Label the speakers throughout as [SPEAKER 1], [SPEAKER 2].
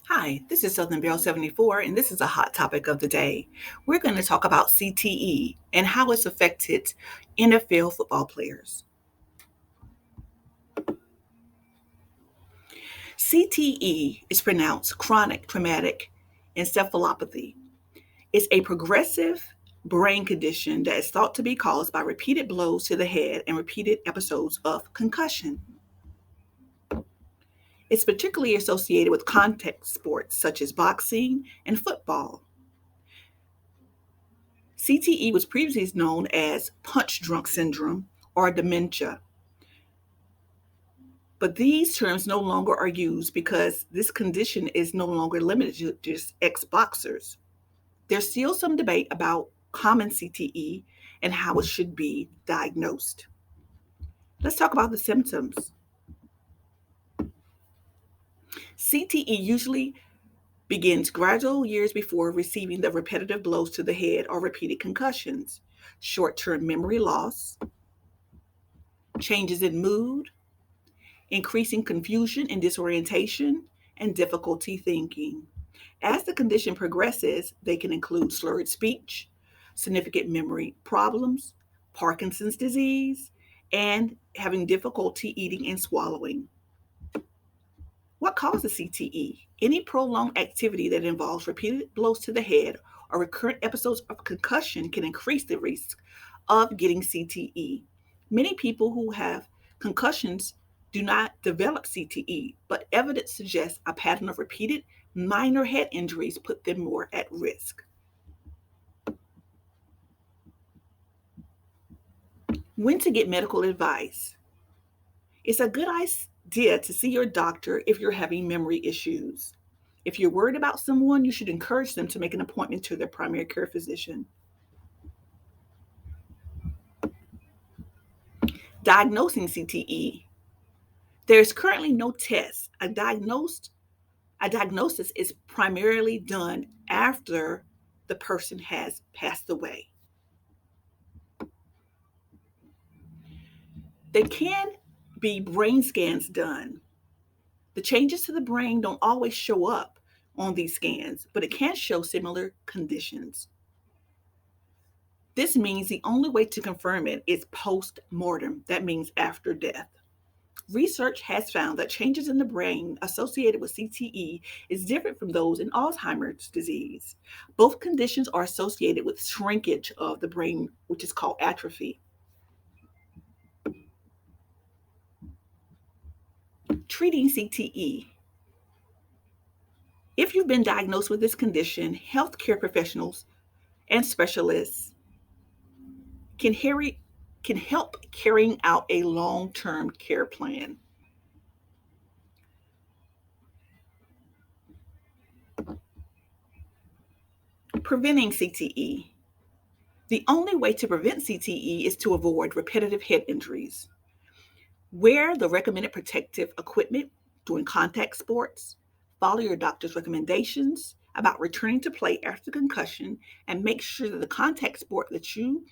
[SPEAKER 1] Hi, this is Southern Belle 74, and this is a hot topic of the day. We're going to talk about CTE and how it's affected NFL football players. CTE is pronounced chronic traumatic encephalopathy. It's a progressive brain condition that is thought to be caused by repeated blows to the head and repeated episodes of concussion. It's particularly associated with contact sports such as boxing and football. CTE was previously known as punch drunk syndrome or dementia, but these terms no longer are used because this condition is no longer limited to just ex boxers. There's still some debate about common CTE and how it should be diagnosed. Let's talk about the symptoms. CTE usually begins gradual years before receiving the repetitive blows to the head or repeated concussions, short term memory loss, changes in mood, increasing confusion and disorientation, and difficulty thinking. As the condition progresses, they can include slurred speech, significant memory problems, Parkinson's disease, and having difficulty eating and swallowing. What causes CTE? Any prolonged activity that involves repeated blows to the head or recurrent episodes of concussion can increase the risk of getting CTE. Many people who have concussions do not develop CTE, but evidence suggests a pattern of repeated minor head injuries put them more at risk. When to get medical advice? It's a good idea to see your doctor if you're having memory issues. If you're worried about someone, you should encourage them to make an appointment to their primary care physician. Diagnosing CTE. There's currently no test. A diagnosis is primarily done after the person has passed away. There can be brain scans done. The changes to the brain don't always show up on these scans, but it can show similar conditions. This means the only way to confirm it is post mortem. That means after death. Research has found that changes in the brain associated with CTE is different from those in Alzheimer's disease. Both conditions are associated with shrinkage of the brain, which is called atrophy. Treating CTE. If you've been diagnosed with this condition, healthcare professionals and specialists can, can help carrying out a long-term care plan. Preventing CTE. The only way to prevent CTE is to avoid repetitive head injuries. Wear the recommended protective equipment during contact sports. Follow your doctor's recommendations about returning to play after concussion, and make sure that the contact sport that you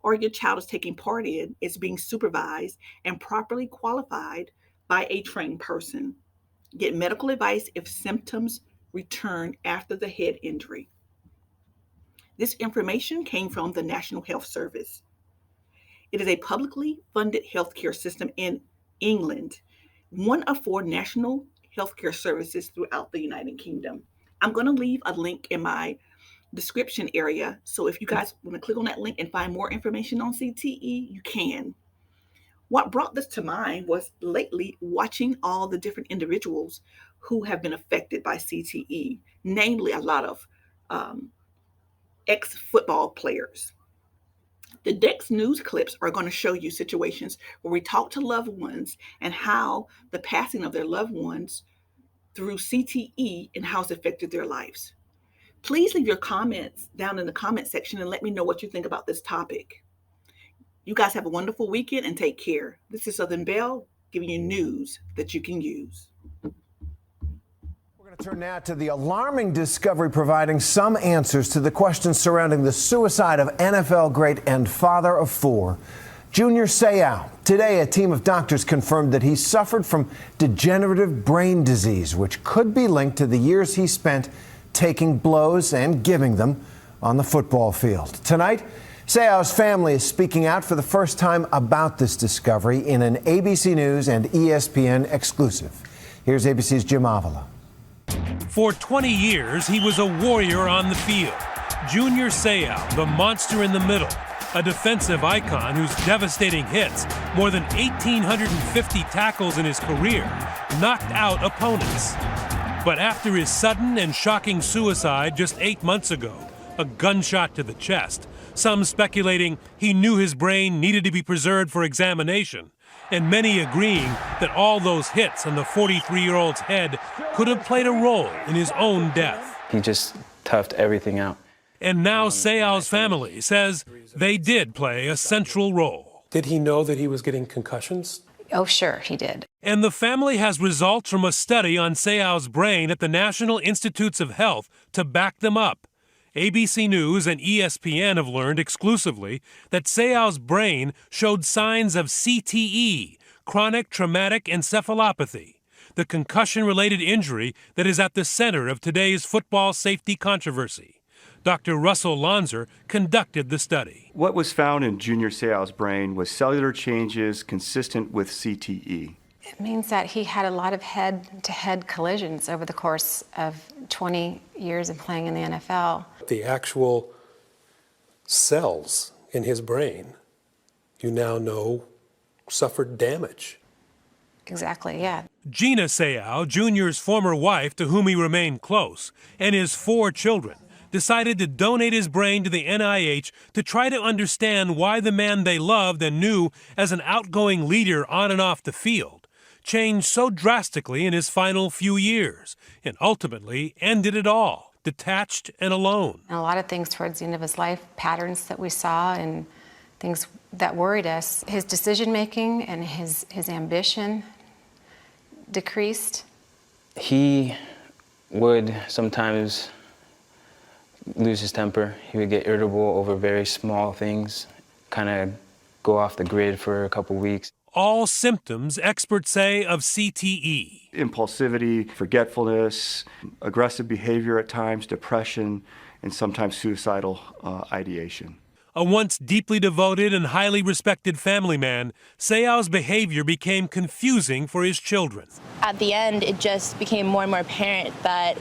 [SPEAKER 1] or your child is taking part in is being supervised and properly qualified by a trained person. Get medical advice if symptoms return after the head injury. This information came from the National Health Service. It is a publicly funded healthcare system in England, one of four national healthcare services throughout the United Kingdom. I'm going to leave a link in my description area. So if you guys want to click on that link and find more information on CTE, you can. What brought this to mind was lately watching all the different individuals who have been affected by CTE, namely a lot of ex football players. The next news clips are going to show you situations where we talk to loved ones and how the passing of their loved ones through CTE and how it's affected their lives. Please leave your comments down in the comment section and let me know what you think about this topic. You guys have a wonderful weekend and take care. This is Southern Belle giving you news that you can use.
[SPEAKER 2] We're going to turn now to the alarming discovery providing some answers to the questions surrounding the suicide of NFL great and father of four. Junior Seau. Today, a team of doctors confirmed that he suffered from degenerative brain disease, which could be linked to the years he spent taking blows and giving them on the football field. Tonight, Seau's family is speaking out for the first time about this discovery in an ABC News and ESPN exclusive. Here's ABC's Jim Avila.
[SPEAKER 3] For 20 years, he was a warrior on the field. Junior Seau, the monster in the middle, a defensive icon whose devastating hits, more than 1,850 tackles in his career, knocked out opponents. But after his sudden and shocking suicide just 8 months ago, a gunshot to the chest, some speculating he knew his brain needed to be preserved for examination, and many agreeing that all those hits on the 43-year-old's head could have played a role in his own death.
[SPEAKER 4] He just toughed everything out.
[SPEAKER 3] And now Seau's family says they did play a central role.
[SPEAKER 5] Did he know that he was getting concussions?
[SPEAKER 6] Oh, sure, he did.
[SPEAKER 3] And the family has results from a study on Seau's brain at the National Institutes of Health to back them up. ABC News and ESPN have learned exclusively that Seau's brain showed signs of CTE, chronic traumatic encephalopathy, the concussion-related injury that is at the center of today's football safety controversy. Dr. Russell Lonzer conducted the study.
[SPEAKER 7] What was found in Junior Seau's brain was cellular changes consistent with CTE.
[SPEAKER 6] It means that he had a lot of head-to-head collisions over the course of 20 years of playing in the NFL.
[SPEAKER 5] The actual cells in his brain, you now know, suffered damage.
[SPEAKER 6] Exactly, yeah.
[SPEAKER 3] Gina Seau, Junior's former wife to whom he remained close, and his 4 children, decided to donate his brain to the NIH to try to understand why the man they loved and knew as an outgoing leader on and off the field changed so drastically in his final few years and ultimately ended it all, detached and alone.
[SPEAKER 6] And a lot of things towards the end of his life, patterns that we saw and things that worried us. His decision-making and his ambition decreased.
[SPEAKER 4] He would sometimes lose his temper. He would get irritable over very small things, kind of go off the grid for a couple weeks.
[SPEAKER 3] All symptoms, experts say, of CTE.
[SPEAKER 7] Impulsivity, forgetfulness, aggressive behavior at times, depression, and sometimes suicidal ideation.
[SPEAKER 3] A once deeply devoted and highly respected family man, Seau's behavior became confusing for his children.
[SPEAKER 8] At the end, it just became more and more apparent that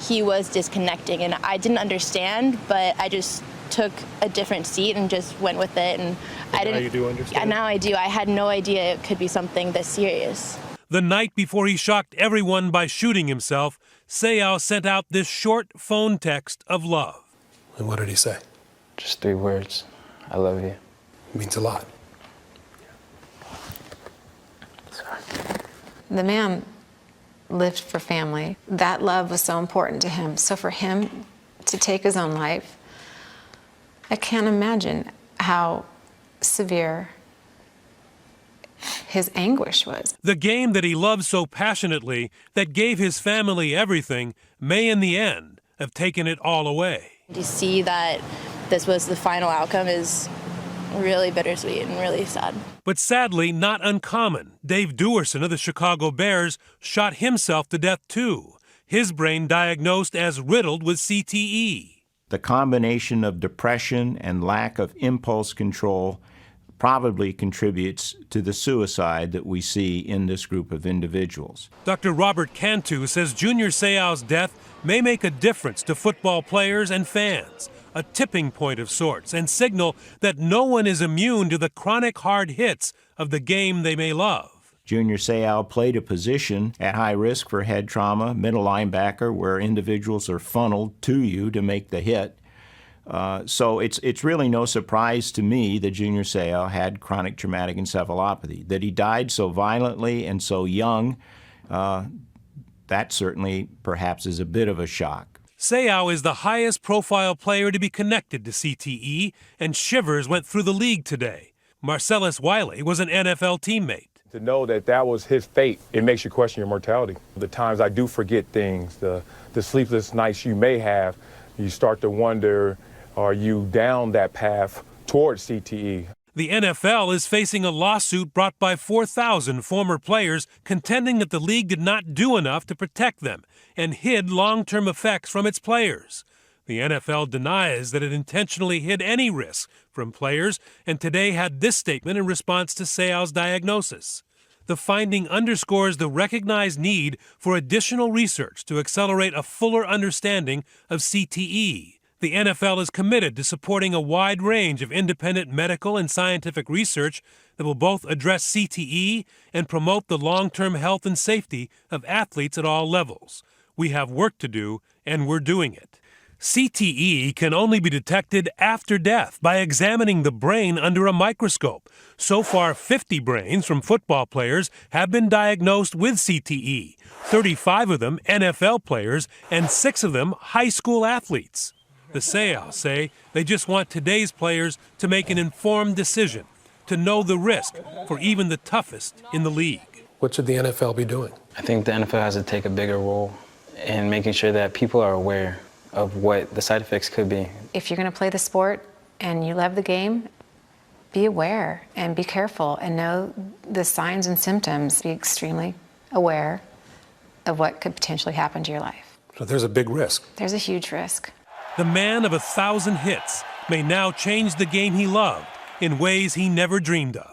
[SPEAKER 8] he was disconnecting, and I didn't understand, but I just took a different seat and just went with it. And I didn't.
[SPEAKER 5] Now you do understand?
[SPEAKER 8] Yeah, now I do. I had no idea it could be something this serious.
[SPEAKER 3] The night before he shocked everyone by shooting himself, Seau sent out this short phone text of love.
[SPEAKER 5] And what did he say?
[SPEAKER 4] Just 3 words. I love you.
[SPEAKER 5] It means a lot.
[SPEAKER 4] Sorry.
[SPEAKER 6] The man lived for family. That love was so important to him. So for him to take his own life, I can't imagine how severe his anguish was.
[SPEAKER 3] The game that he loved so passionately, that gave his family everything, may in the end have taken it all away.
[SPEAKER 8] To see that this was the final outcome is really bittersweet and really sad.
[SPEAKER 3] But sadly, not uncommon. Dave Duerson of the Chicago Bears shot himself to death too. His brain diagnosed as riddled with CTE.
[SPEAKER 9] The combination of depression and lack of impulse control probably contributes to the suicide that we see in this group of individuals.
[SPEAKER 3] Dr. Robert Cantu says Junior Seau's death may make a difference to football players and fans, a tipping point of sorts, and signal that no one is immune to the chronic hard hits of the game they may love.
[SPEAKER 9] Junior Seau played a position at high risk for head trauma, middle linebacker, where individuals are funneled to you to make the hit. So it's really no surprise to me that Junior Seau had chronic traumatic encephalopathy. That he died so violently and so young, that certainly perhaps is a bit of a shock.
[SPEAKER 3] Seau is the highest profile player to be connected to CTE, and shivers went through the league today. Marcellus Wiley was an NFL teammate.
[SPEAKER 10] To know that that was his fate, it makes you question your mortality. The times I do forget things, the sleepless nights you may have, you start to wonder, are you down that path towards CTE?
[SPEAKER 3] The NFL is facing a lawsuit brought by 4,000 former players contending that the league did not do enough to protect them and hid long-term effects from its players. The NFL denies that it intentionally hid any risk from players and today had this statement in response to Seau's diagnosis. The finding underscores the recognized need for additional research to accelerate a fuller understanding of CTE. The NFL is committed to supporting a wide range of independent medical and scientific research that will both address CTE and promote the long-term health and safety of athletes at all levels. We have work to do, and we're doing it. CTE can only be detected after death by examining the brain under a microscope. So far, 50 brains from football players have been diagnosed with CTE, 35 of them NFL players, and 6 of them high school athletes. The Seaus say they just want today's players to make an informed decision, to know the risk for even the toughest in the league.
[SPEAKER 5] What should the NFL be doing?
[SPEAKER 4] I think the NFL has to take a bigger role in making sure that people are aware of what the side effects could be.
[SPEAKER 6] If you're going to play the sport and you love the game, be aware and be careful and know the signs and symptoms. Be extremely aware of what could potentially happen to your life.
[SPEAKER 5] So there's a big risk.
[SPEAKER 6] There's a huge risk.
[SPEAKER 3] The man of 1,000 hits may now change the game he loved in ways he never dreamed of.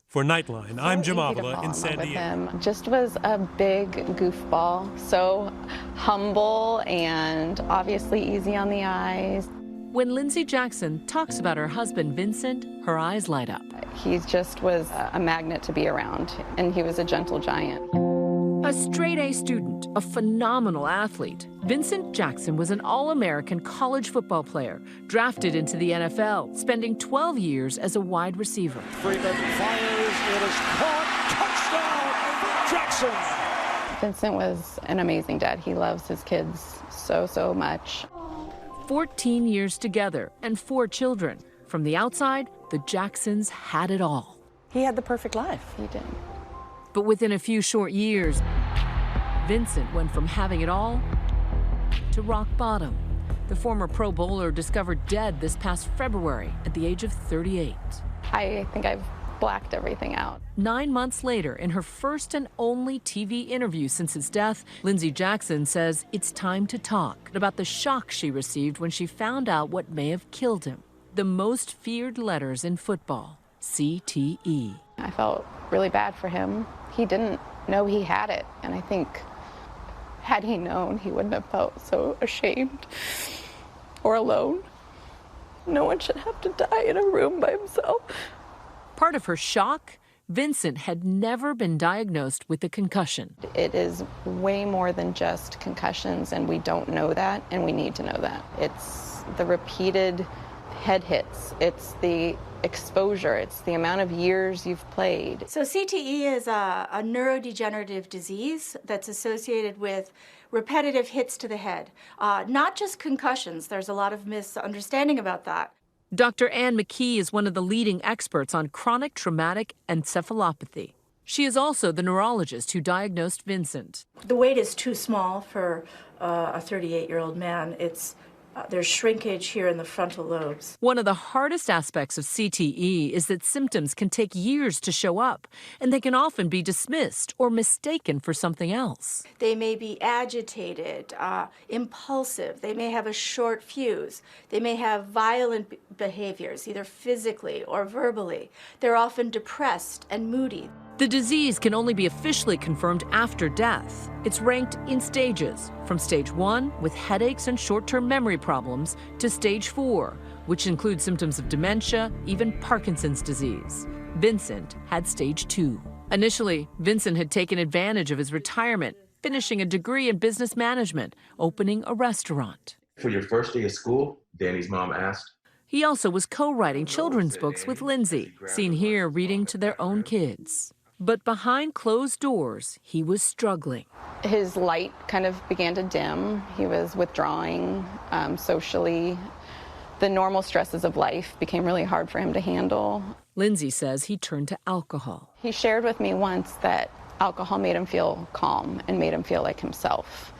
[SPEAKER 3] For Nightline, I'm Jim Avila in San Diego.
[SPEAKER 11] Just was a big goofball, so humble and obviously easy on the eyes.
[SPEAKER 12] When Lindsey Jackson talks about her husband, Vincent, her eyes light up.
[SPEAKER 11] He just was a magnet to be around, and he was a gentle giant.
[SPEAKER 12] A straight-A student, a phenomenal athlete, Vincent Jackson was an All-American college football player, drafted into the NFL, spending 12 years as a wide receiver.
[SPEAKER 13] Freeman fires, it is caught, touchdown, Jackson!
[SPEAKER 11] Vincent was an amazing dad. He loves his kids so much.
[SPEAKER 12] 14 years together and 4 children. From the outside, the Jacksons had it all.
[SPEAKER 14] He had the perfect life.
[SPEAKER 11] He did.
[SPEAKER 12] But within a few short years, Vincent went from having it all to rock bottom. The former Pro Bowler discovered dead this past February at the age of 38.
[SPEAKER 11] I think I've blacked everything out.
[SPEAKER 12] 9 months later, in her first and only TV interview since his death, Lindsey Jackson says it's time to talk about the shock she received when she found out what may have killed him. The most feared letters in football, CTE.
[SPEAKER 11] I felt really bad for him. He didn't know he had it, and I think had he known, he wouldn't have felt so ashamed or alone. No one should have to die in a room by himself.
[SPEAKER 12] Part of her shock, Vincent had never been diagnosed with a concussion.
[SPEAKER 11] It is way more than just concussions, and we don't know that, and we need to know that. It's the repeated head hits. It's the exposure. It's the amount of years you've played.
[SPEAKER 15] So CTE is a neurodegenerative disease that's associated with repetitive hits to the head, not just concussions. There's a lot of misunderstanding about that.
[SPEAKER 12] Dr. Ann McKee is one of the leading experts on chronic traumatic encephalopathy. She is also the neurologist who diagnosed Vincent.
[SPEAKER 15] The weight is too small for a 38-year-old man. There's shrinkage here in the frontal lobes.
[SPEAKER 12] One of the hardest aspects of CTE is that symptoms can take years to show up, and they can often be dismissed or mistaken for something else.
[SPEAKER 15] They may be agitated, impulsive. They may have a short fuse. They may have violent behaviors, either physically or verbally. They're often depressed and moody.
[SPEAKER 12] The disease can only be officially confirmed after death. It's ranked in stages, from stage 1, with headaches and short-term memory problems, to stage 4, which includes symptoms of dementia, even Parkinson's disease. Vincent had stage 2. Initially, Vincent had taken advantage of his retirement, finishing a degree in business management, opening a restaurant.
[SPEAKER 16] For your first day of school, Danny's mom asked.
[SPEAKER 12] He also was co-writing children's books with Lindsey, seen here reading to their own kids. But behind closed doors, he was struggling.
[SPEAKER 11] His light kind of began to dim. He was withdrawing socially. The normal stresses of life became really hard for him to handle.
[SPEAKER 12] Lindsey says he turned to alcohol.
[SPEAKER 11] He shared with me once that alcohol made him feel calm and made him feel like himself,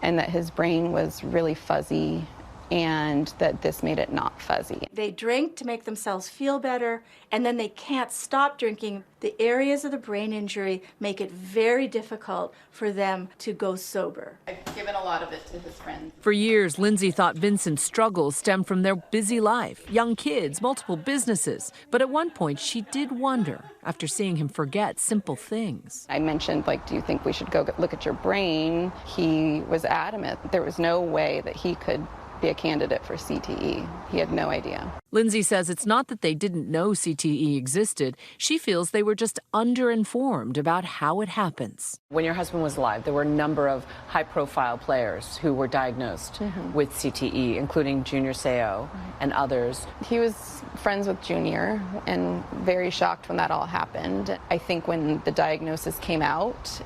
[SPEAKER 11] and that his brain was really fuzzy and that this made it not fuzzy.
[SPEAKER 15] They drink to make themselves feel better, and then they can't stop drinking. The areas of the brain injury make it very difficult for them to go sober.
[SPEAKER 11] I've given a lot of it to his friends.
[SPEAKER 12] For years, Lindsay thought Vincent's struggles stemmed from their busy life, young kids, multiple businesses. But at one point, she did wonder, after seeing him forget simple things.
[SPEAKER 11] I mentioned, do you think we should go look at your brain? He was adamant. There was no way that he could be a candidate for CTE. He had no idea.
[SPEAKER 12] Lindsay says it's not that they didn't know CTE existed. She feels they were just underinformed about how it happens.
[SPEAKER 14] When your husband was alive, there were a number of high-profile players who were diagnosed with CTE, including Junior Seau and others.
[SPEAKER 11] He was friends with Junior and very shocked when that all happened. I think when the diagnosis came out,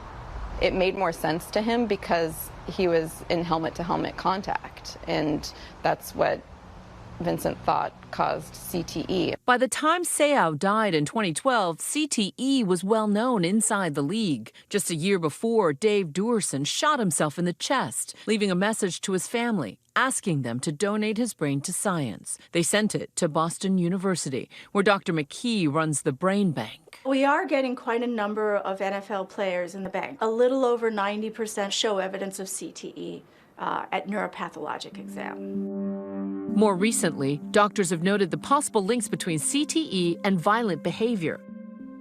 [SPEAKER 11] it made more sense to him because he was in helmet-to-helmet contact, and that's what Vincent thought caused CTE.
[SPEAKER 12] By the time Seau died in 2012, CTE was well known inside the league. Just a year before, Dave Duerson shot himself in the chest, leaving a message to his family, asking them to donate his brain to science. They sent it to Boston University, where Dr. McKee runs the brain bank.
[SPEAKER 15] We are getting quite a number of NFL players in the bank. A little over 90% show evidence of CTE at neuropathologic exam.
[SPEAKER 12] More recently, doctors have noted the possible links between CTE and violent behavior.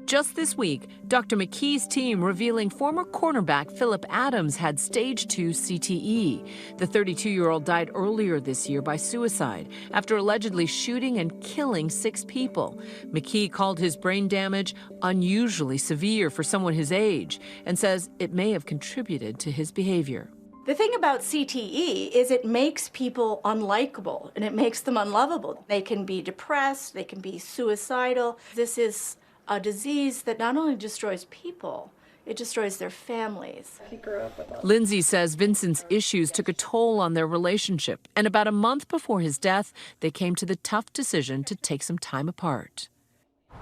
[SPEAKER 12] Just this week, Dr. McKee's team revealing former cornerback Philip Adams had stage 2 CTE. The 32-year-old died earlier this year by suicide after allegedly shooting and killing 6 people. McKee called his brain damage unusually severe for someone his age and says it may have contributed to his behavior.
[SPEAKER 15] The thing about CTE is it makes people unlikable and it makes them unlovable. They can be depressed, they can be suicidal. This is a disease that not only destroys people, it destroys their families.
[SPEAKER 11] He grew up with us.
[SPEAKER 12] Lindsay says Vincent's issues took a toll on their relationship, and about a month before his death, they came to the tough decision to take some time apart.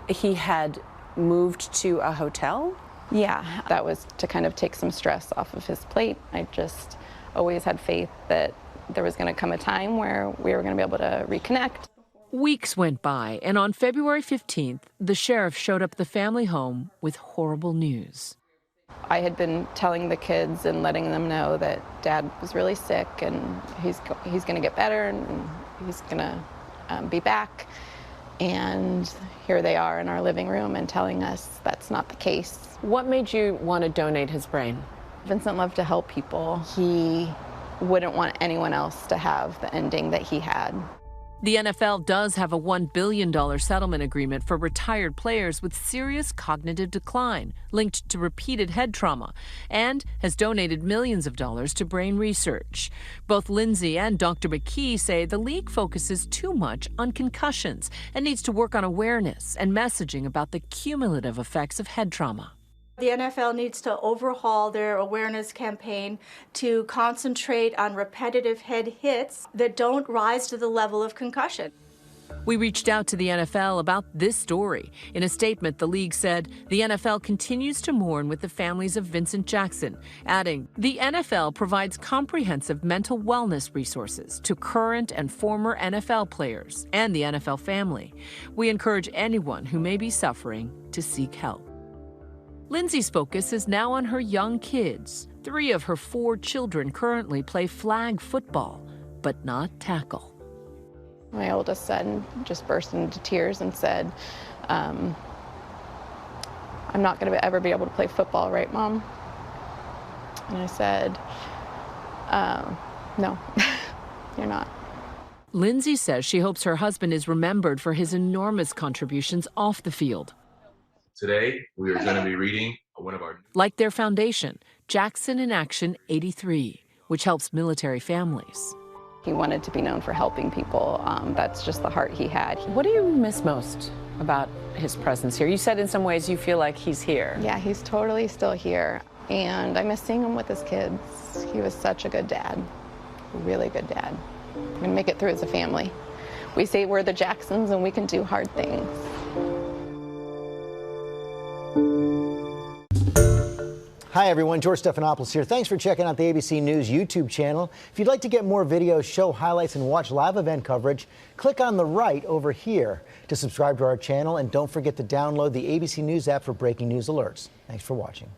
[SPEAKER 14] He had moved to a hotel?
[SPEAKER 11] Yeah, that was to kind of take some stress off of his plate. I just always had faith that there was going to come a time where we were going to be able to reconnect.
[SPEAKER 12] Weeks went by, and on February 15th, the sheriff showed up at the family home with horrible news.
[SPEAKER 11] I had been telling the kids and letting them know that Dad was really sick and he's going to get better and he's going to be back. And here they are in our living room and telling us that's not the case.
[SPEAKER 14] What made you want to donate his brain?
[SPEAKER 11] Vincent loved to help people. He wouldn't want anyone else to have the ending that he had.
[SPEAKER 12] The NFL does have a $1 billion settlement agreement for retired players with serious cognitive decline linked to repeated head trauma and has donated millions of dollars to brain research. Both Lindsay and Dr. McKee say the league focuses too much on concussions and needs to work on awareness and messaging about the cumulative effects of head trauma.
[SPEAKER 15] The NFL needs to overhaul their awareness campaign to concentrate on repetitive head hits that don't rise to the level of concussion.
[SPEAKER 12] We reached out to the NFL about this story. In a statement, the league said the NFL continues to mourn with the families of Vincent Jackson, adding, the NFL provides comprehensive mental wellness resources to current and former NFL players and the NFL family. We encourage anyone who may be suffering to seek help. Lindsay's focus is now on her young kids. 3 of her 4 children currently play flag football, but not tackle.
[SPEAKER 11] My oldest son just burst into tears and said, I'm not going to ever be able to play football, right, Mom? And I said, no, you're not.
[SPEAKER 12] Lindsay says she hopes her husband is remembered for his enormous contributions off the field.
[SPEAKER 16] Today, we are going to be reading one of our...
[SPEAKER 12] Like their foundation, Jackson in Action 83, which helps military families.
[SPEAKER 11] He wanted to be known for helping people. That's just the heart he had.
[SPEAKER 14] What do you miss most about his presence here? You said in some ways you feel like he's here.
[SPEAKER 11] Yeah, he's totally still here. And I miss seeing him with his kids. He was such a good dad, a really good dad. We're going to make it through as a family. We say we're the Jacksons and we can do hard things.
[SPEAKER 17] Hi, everyone. George Stephanopoulos here. Thanks for checking out the ABC News YouTube channel. If you'd like to get more videos, show highlights, and watch live event coverage, click on the right over here to subscribe to our channel. And don't forget to download the ABC News app for breaking news alerts. Thanks for watching.